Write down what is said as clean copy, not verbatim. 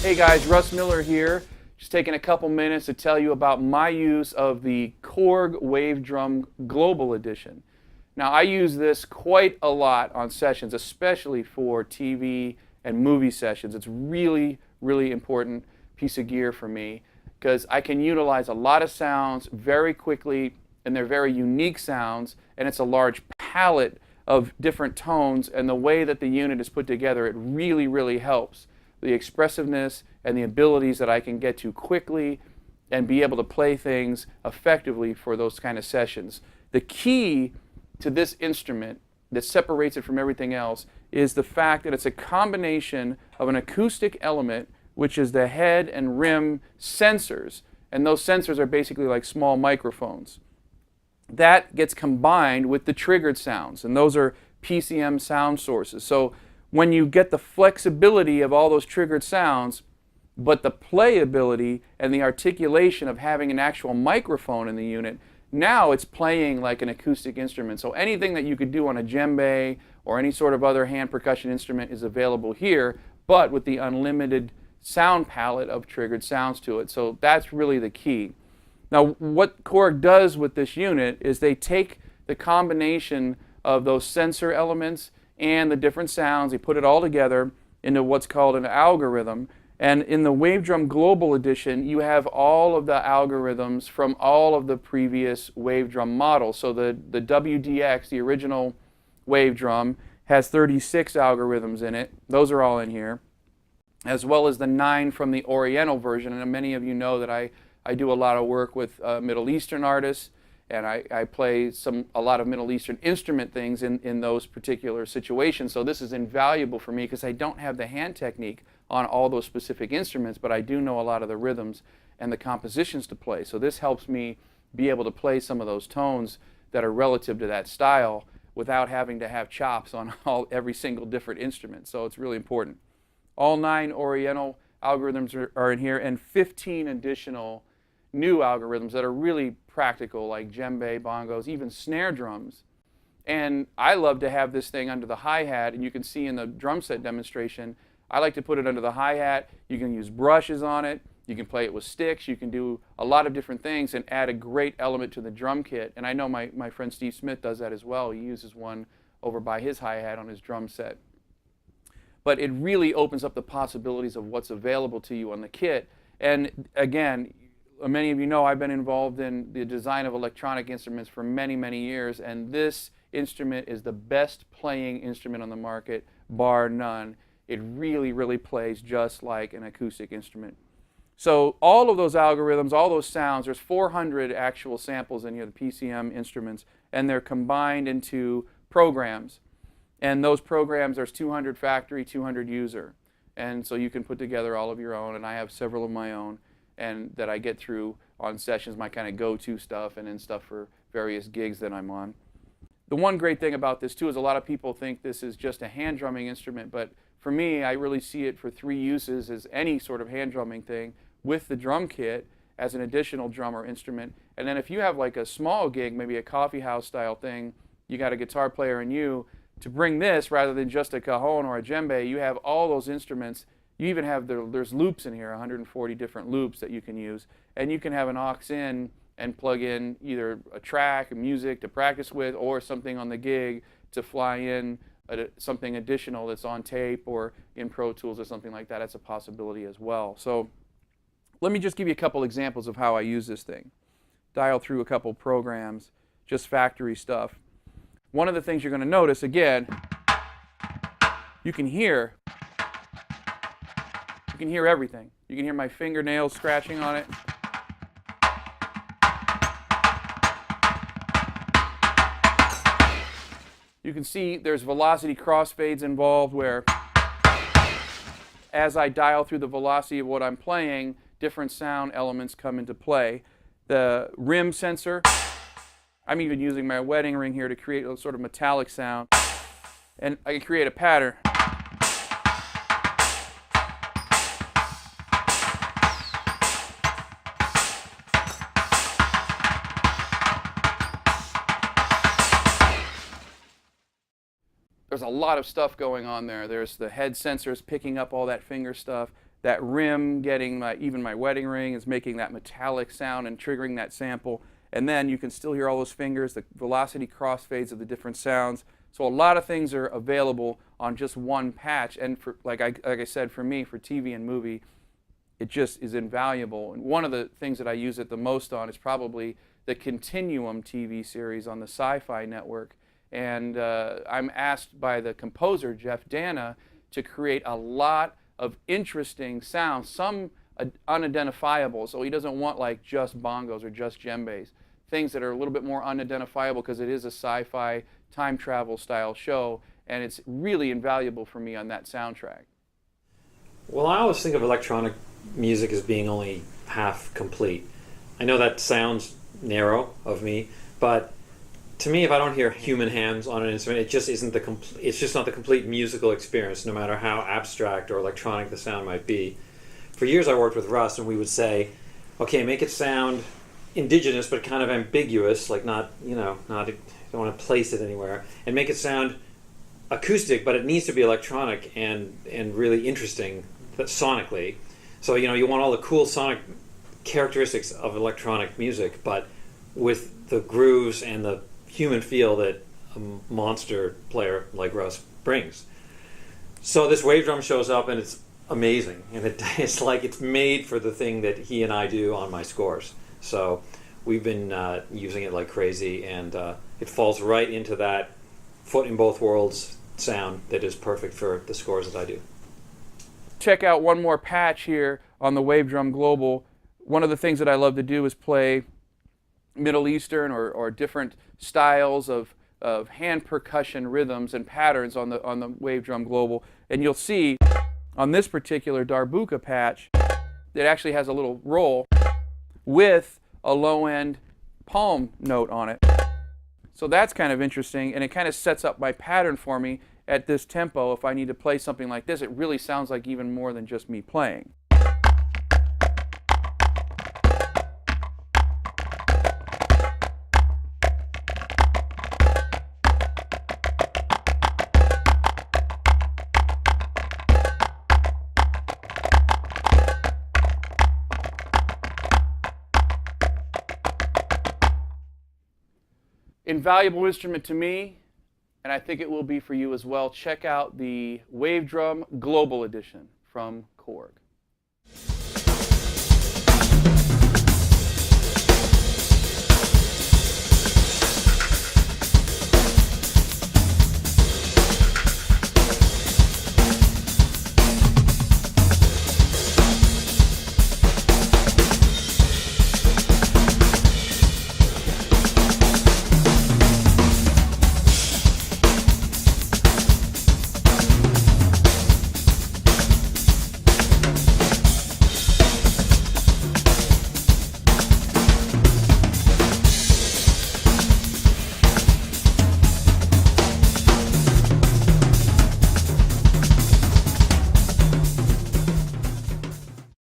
Hey guys, Russ Miller here. Just taking a couple minutes to tell you about my use of the Korg Wavedrum Global Edition. Now I use this quite a lot on sessions, especially for TV and movie sessions. It's really important piece of gear for me because I can utilize a lot of sounds very quickly, and they're very unique sounds, and it's a large palette of different tones, and the way that the unit is put together, it really helps. The expressiveness and the abilities that I can get to quickly and be able to play things effectively for those kind of sessions. The key to this instrument that separates it from everything else is the fact that it's a combination of an acoustic element, which is the head and rim sensors, and those sensors are basically like small microphones. That gets combined with the triggered sounds, and those are PCM sound sources. So when you get the flexibility of all those triggered sounds, but the playability and the articulation of having an actual microphone in the unit, now it's playing like an acoustic instrument. So anything that you could do on a djembe or any sort of other hand percussion instrument is available here, but with the unlimited sound palette of triggered sounds to it. So that's really the key. Now what Korg does with this unit is they take the combination of those sensor elements and the different sounds, they put it all together into what's called an algorithm. And in the Wavedrum Global Edition, you have all of the algorithms from all of the previous Wavedrum models. So the WDX, the original Wavedrum, has 36 algorithms in it. Those are all in here, as well as the 9 from the Oriental version. And many of you know that I do a lot of work with Middle Eastern artists, and I play a lot of Middle Eastern instrument things in those particular situations. So this is invaluable for me because I don't have the hand technique on all those specific instruments, but I do know a lot of the rhythms and the compositions to play. So this helps me be able to play some of those tones that are relative to that style without having to have chops on every single different instrument. So it's really important. All 9 Oriental algorithms are in here, and 15 additional new algorithms that are really practical, like djembe, bongos, even snare drums. And I love to have this thing under the hi-hat, and you can see in the drum set demonstration, I like to put it under the hi-hat. You can use brushes on it, you can play it with sticks, you can do a lot of different things and add a great element to the drum kit. And I know my friend Steve Smith does that as well. He uses one over by his hi-hat on his drum set. But it really opens up the possibilities of what's available to you on the kit. And again, many of you know I've been involved in the design of electronic instruments for many years, and this instrument is the best playing instrument on the market, bar none. It really plays just like an acoustic instrument. So all of those algorithms, all those sounds, there's 400 actual samples in here, the PCM instruments, and they're combined into programs. And those programs, there's 200 factory, 200 user. And so you can put together all of your own, and I have several of my own, and that I get through on sessions, my kind of go-to stuff, and then stuff for various gigs that I'm on. The one great thing about this too is a lot of people think this is just a hand drumming instrument, but for me, I really see it for 3 uses as any sort of hand drumming thing, with the drum kit as an additional drum or instrument. And then if you have like a small gig, maybe a coffee house style thing, you got a guitar player and you, to bring this rather than just a cajon or a djembe, you have all those instruments. You even have, there's loops in here, 140 different loops that you can use. And you can have an aux in and plug in either a track, music to practice with, or something on the gig to fly in something additional that's on tape or in Pro Tools or something like that. That's a possibility as well. So let me just give you a couple examples of how I use this thing. Dial through a couple programs, just factory stuff. One of the things you're going to notice, again, you can hear everything. You can hear my fingernails scratching on it. You can see there's velocity crossfades involved where as I dial through the velocity of what I'm playing, different sound elements come into play. The rim sensor, I'm even using my wedding ring here to create a sort of metallic sound. And I can create a pattern. There's a lot of stuff going on there. There's the head sensors picking up all that finger stuff. that rim getting even my wedding ring is making that metallic sound and triggering that sample. And then you can still hear all those fingers, the velocity crossfades of the different sounds. So a lot of things are available on just one patch. And for, like I said, for me, for TV and movie, it just is invaluable. And one of the things that I use it the most on is probably the Continuum TV series on the Sci-Fi network. And I'm asked by the composer, Jeff Dana, to create a lot of interesting sounds, some unidentifiable. So he doesn't want like just bongos or just djembes. Things that are a little bit more unidentifiable because it is a sci-fi time travel style show, and it's really invaluable for me on that soundtrack. Well, I always think of electronic music as being only half complete. I know that sounds narrow of me, but to me, if I don't hear human hands on an instrument, it just isn't it's just not the complete musical experience, no matter how abstract or electronic the sound might be. For years, I worked with Russ, and we would say, "Okay, make it sound indigenous, but kind of ambiguous, like not don't want to place it anywhere, and make it sound acoustic, but it needs to be electronic and really interesting sonically. So you want all the cool sonic characteristics of electronic music, but with the grooves and the human feel that a monster player like Russ brings." So this wave drum shows up, and it's amazing, and it's like it's made for the thing that he and I do on my scores. So we've been using it like crazy, and it falls right into that foot in both worlds sound that is perfect for the scores that I do. Check out one more patch here on the Wavedrum Global. One of the things that I love to do is play Middle Eastern or different styles of hand percussion rhythms and patterns on the Wavedrum Global. And you'll see on this particular Darbuka patch, it actually has a little roll with a low-end palm note on it. So that's kind of interesting, and it kind of sets up my pattern for me at this tempo. If I need to play something like this, it really sounds like even more than just me playing. Invaluable instrument to me, and I think it will be for you as well. Check out the Wavedrum Global Edition from Korg.